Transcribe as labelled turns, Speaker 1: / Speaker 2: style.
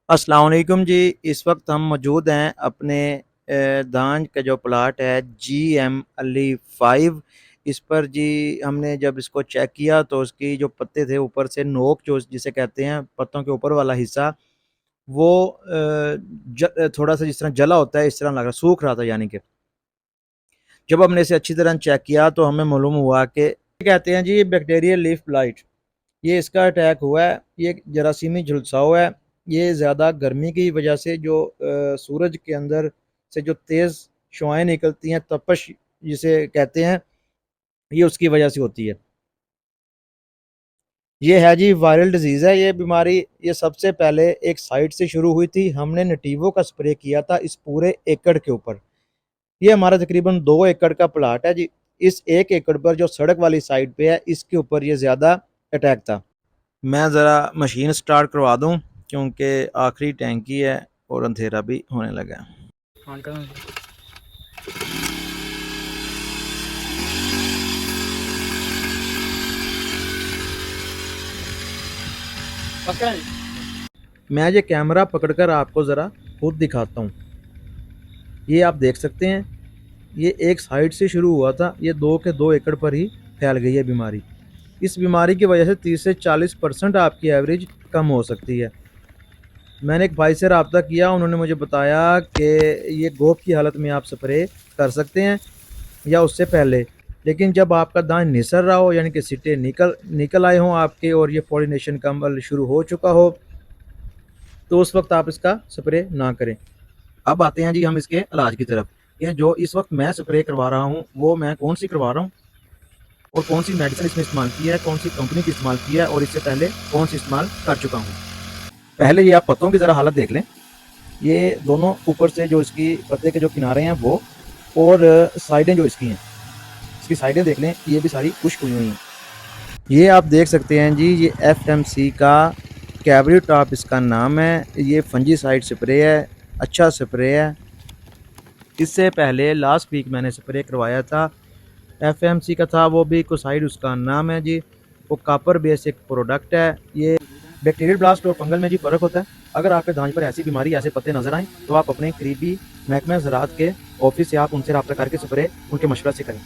Speaker 1: अस्सलाम वालेकुम जी। इस वक्त हम मौजूद हैं अपने दांज का जो प्लाट है GM अली 5। इस पर जी हमने जब इसको चेक किया तो उसकी जो पत्ते थे ऊपर से नोक जो जिसे कहते हैं पत्तों के ऊपर वाला हिस्सा वो थोड़ा सा जिस तरह जला होता है इस तरह लग रहा सूख रहा था। यानी कि जब हमने इसे अच्छी तरह चेक किया तो हमें मालूम हुआ कि कहते हैं जी ये बैक्टीरियल लीफ ब्लाइट, ये इसका अटैक हुआ है। ये जरासीमी झुलसाव है। ये ज़्यादा गर्मी की वजह से जो सूरज के अंदर से जो तेज़ शुआएं निकलती हैं, तपश जिसे कहते हैं, ये उसकी वजह से होती है। ये है जी वायरल डिजीज़ है ये बीमारी। ये सबसे पहले एक साइट से शुरू हुई थी। हमने नेटिवो का स्प्रे किया था इस पूरे एकड़ के ऊपर। ये हमारा तकरीबन 2 एकड़ का प्लाट है जी। इस 1 एकड़ पर जो सड़क वाली साइड पे है इसके ऊपर ये ज़्यादा अटैक था। मैं ज़रा मशीन स्टार्ट करवा दूँ क्योंकि आखिरी टैंकी है और अंधेरा भी होने लगा है। मैं ये कैमरा पकड़कर आपको ज़रा खुद दिखाता हूँ। ये आप देख सकते हैं, ये एक साइड से शुरू हुआ था, ये 2 एकड़ पर ही फैल गई है बीमारी। इस बीमारी की वजह से 30 से 40% आपकी एवरेज कम हो सकती है। मैंने एक भाई से रब्ता किया, उन्होंने मुझे बताया कि ये गोब की हालत में आप स्प्रे कर सकते हैं या उससे पहले, लेकिन जब आपका दाना निसर रहा हो यानी कि सिट्टे निकल आए हों आपके और ये पॉलिनेशन का अमल शुरू हो चुका हो तो उस वक्त आप इसका स्प्रे ना करें। अब आते हैं जी हम इसके इलाज की तरफ। ये जो इस वक्त मैं स्प्रे करवा रहा हूँ वो मैं कौन सी करवा रहा हूँ और कौन सी मेडिसिन इसमें इस्तेमाल की है, कौन सी कंपनी की इस्तेमाल की है और इससे पहले कौन सी इस्तेमाल कर चुका हूँ। पहले ये आप पत्तों की ज़रा हालत देख लें। ये दोनों ऊपर से जो इसकी पत्ते के जो किनारे हैं वो और साइडें जो इसकी हैं, इसकी साइडें देख लें, ये भी सारी खुश्क हुई हुई हैं। ये आप देख सकते हैं जी, ये FMC का कैवरी टॉप इसका नाम है। ये फंजीसाइड स्प्रे है, अच्छा स्प्रे है। इससे पहले लास्ट वीक मैंने स्प्रे करवाया था, FMC का था, वो भी कोसाइड उसका नाम है जी। वो कापर बेस्ड एक प्रोडक्ट है। ये बैक्टीरियल ब्लास्ट और फंगल में जी फ़र्क होता है। अगर आपके धान पर ऐसी बीमारी ऐसे पत्ते नजर आए तो आप अपने करीबी महकमा ज़राअत के ऑफिस से आप उनसे रब्ता करके स्प्रे उनके मशवरे से करें।